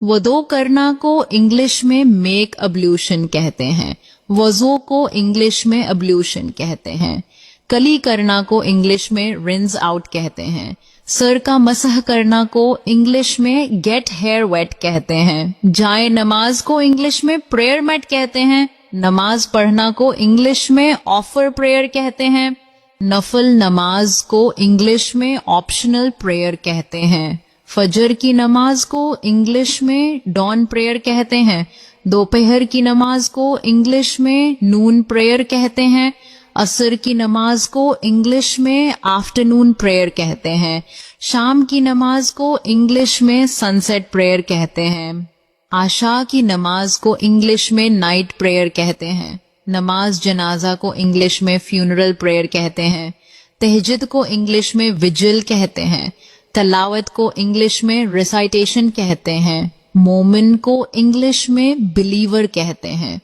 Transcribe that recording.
वुदू करना को इंग्लिश में मेक अब्ल्यूशन कहते हैं, वजू को इंग्लिश में अब्ल्यूशन कहते हैं। कली करना को इंग्लिश में रिंस आउट कहते हैं। सर का मसह करना को इंग्लिश में गेट हेयर वेट कहते हैं। जाए नमाज को इंग्लिश में प्रेयर मेट कहते हैं। नमाज पढ़ना को इंग्लिश में ऑफर प्रेयर कहते हैं। नफल नमाज को इंग्लिश में ऑप्शनल प्रेयर कहते हैं। फजर की नमाज को इंग्लिश में डॉन प्रेयर कहते हैं। दोपहर की नमाज को इंग्लिश में नून प्रेयर कहते हैं। असर की नमाज को इंग्लिश में आफ्टरनून प्रेयर कहते हैं। शाम की नमाज को इंग्लिश में सनसेट प्रेयर कहते हैं। आशा की नमाज को इंग्लिश में नाइट प्रेयर कहते हैं। नमाज जनाजा को इंग्लिश में फ्यूनरल प्रेयर कहते हैं। तहज्जुद को इंग्लिश में विजिल कहते हैं। तलावत को इंग्लिश में रिसाइटेशन कहते हैं। मोमिन को इंग्लिश में बिलीवर कहते हैं।